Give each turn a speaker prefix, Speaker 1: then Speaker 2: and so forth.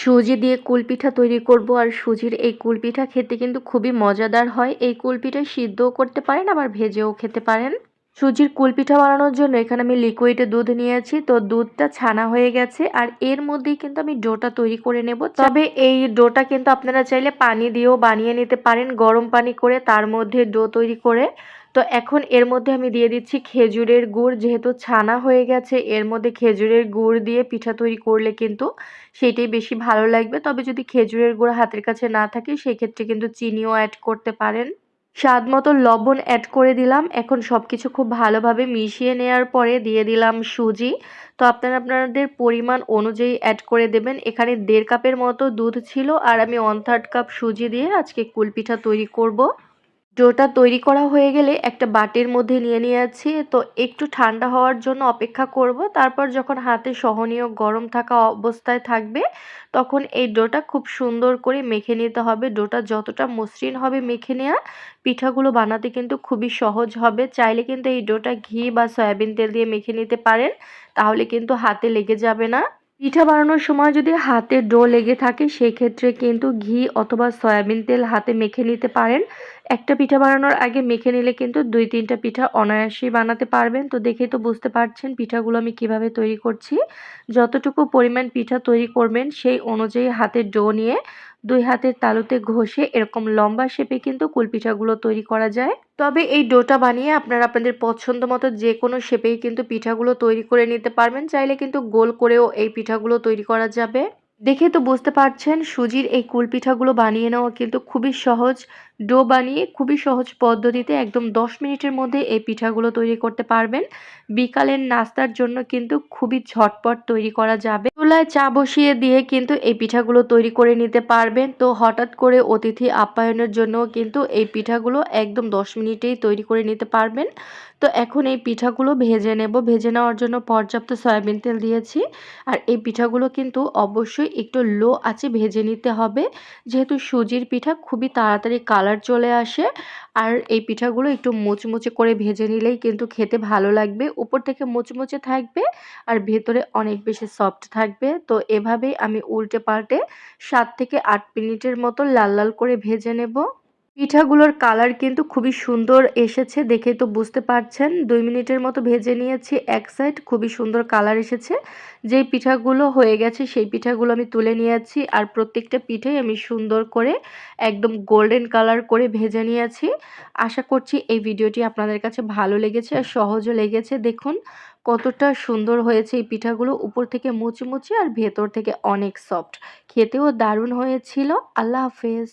Speaker 1: সুজি দিয়ে কুলপিঠা তৈরি করব। আর সুজির এই কুলপিঠা খেতে কিন্তু খুবই মজাদার হয়। এই কুলপিঠা সিদ্ধও করতে পারেন, আবার ভেজেও খেতে পারেন। সুজির কুলপিঠা বানানোর জন্য এখানে আমি লিকুইডে দুধ নিয়েছি, তো দুধটা ছানা হয়ে গেছে। আর এর মধ্যেই কিন্তু আমি ডোটা তৈরি করে নেব। তবে এই ডোটা কিন্তু আপনারা চাইলে পানি দিয়েও বানিয়ে নিতে পারেন, গরম পানি করে তার মধ্যে ডো তৈরি করে। তো এখন এর মধ্যে আমি দিয়ে দিচ্ছি খেজুরের গুড়। যেহেতু ছানা হয়ে গেছে, এর মধ্যে খেজুরের গুড় দিয়ে পিঠা তৈরি করলে কিন্তু সেটাই বেশি ভালো লাগবে। তবে যদি খেজুরের গুঁড়ো হাতের কাছে না থাকে, সেক্ষেত্রে কিন্তু চিনিও অ্যাড করতে পারেন। স্বাদ মতো লবণ অ্যাড করে দিলাম। এখন সবকিছু খুব ভালোভাবে মিশিয়ে নেওয়ার পরে দিয়ে দিলাম সুজি। তো আপনারা আপনাদের পরিমাণ অনুযায়ী অ্যাড করে দেবেন। এখানে 1.5 কাপের মতো দুধ ছিল, আর আমি 1/3 কাপ সুজি দিয়ে আজকে কুলপিঠা তৈরি করব। ডোটা তৈরি করা হয়ে গেলে একটা বাটির মধ্যে নিয়ে নিয়েছি। তো একটু ঠান্ডা হওয়ার জন্য অপেক্ষা করব। তারপর যখন হাতে সহনীয় গরম থাকা অবস্থায় থাকবে, তখন এই ডোটা খুব সুন্দর করে মেখে নিতে হবে। ডোটা যতটা মসৃণ হবে মেখে নেওয়া, পিঠাগুলো বানাতে কিন্তু খুবই সহজ হবে। চাইলে কিন্তু এই ডোটা ঘি বা সয়াবিন তেল দিয়ে মেখে নিতে পারেন, তাহলে কিন্তু হাতে লেগে যাবে না। পিঠা বানানোর সময় যদি হাতে ডো লেগে থাকে, সেক্ষেত্রে কিন্তু ঘি অথবা সয়াবিন তেল হাতে মেখে নিতে পারেন। একটা পিঠা বানানোর আগে মেখে নিলে কিন্তু 2-3টা পিঠা অনায়াসেই বানাতে পারবেন। তো দেখেই তো বুঝতে পারছেন পিঠাগুলো আমি কিভাবে তৈরি করছি। যতটুকু পরিমাণ পিঠা তৈরি করবেন, সেই অনুযায়ী হাতের ডো নিয়ে 2 হাতের তালুতে ঘষে এরকম লম্বা শেপে কিন্তু কুলপিঠাগুলো তৈরি করা যায়। তবে এই ডোটা বানিয়ে আপনারা আপনাদের পছন্দ মতো যে কোনো শেপেই কিন্তু পিঠাগুলো তৈরি করে নিতে পারবেন। চাইলে কিন্তু গোল করেও এই পিঠাগুলো তৈরি করা যাবে। দেখে তো বুঝতে পারছেন সুজির এই কুলপিঠাগুলো বানিয়ে নেওয়া কিন্তু খুবই সহজ। ডো বানিয়ে খুবই সহজ পদ্ধতিতে একদম 10 মিনিটের মধ্যে এই পিঠাগুলো তৈরি করতে পারবেন। বিকালের নাস্তার জন্য কিন্তু খুবই ঝটপট তৈরি করা যাবে। চুলায় চা বসিয়ে দিয়ে কিন্তু এই পিঠাগুলো তৈরি করে নিতে পারবেন। তো হঠাৎ করে অতিথি আপ্যায়নের জন্য কিন্তু এই পিঠাগুলো একদম 10 মিনিটেই তৈরি করে নিতে পারবেন। তো এখন এই পিঠাগুলো ভেজে নেব। ভেজে নেওয়ার জন্য পর্যাপ্ত সয়াবিন তেল দিয়েছি। আর এই পিঠাগুলো কিন্তু অবশ্যই একটু লো আঁচে ভেজে নিতে হবে, যেহেতু সুজির পিঠা খুবই তাড়াতাড়ি কালার চলে আসে। আর এই পিঠাগুলো একটু মুচমুচে করে ভেজে নিলেই কিন্তু খেতে ভালো লাগবে। উপর থেকে মুচমুচে থাকবে আর ভেতরে অনেক বেশি সফট থাকবে। তো এভাবেই আমি উল্টে পাল্টে 7 থেকে 8 মিনিটের মতো লাল লাল করে ভেজে নেব। পিঠাগুলোর কালার কিন্তু খুবই সুন্দর এসেছে, দেখেই তো বুঝতে পারছেন। 2 মিনিটের মতো ভেজে নিয়েছি এক সাইড, খুবই সুন্দর কালার এসেছে। যেই পিঠাগুলো হয়ে গেছে সেই পিঠাগুলো আমি তুলে নিয়েছি। আর প্রত্যেকটা পিঠাই আমি সুন্দর করে একদম গোল্ডেন কালার করে ভেজে নিয়েছি। আশা করছি এই ভিডিওটি আপনাদের কাছে ভালো লেগেছে আর সহজও লেগেছে। দেখুন কতটা সুন্দর হয়েছে এই পিঠাগুলো, উপর থেকে মুচমুচে আর ভেতর থেকে অনেক সফট। খেতেও দারুণ হয়েছিল। আল্লাহ হাফেজ।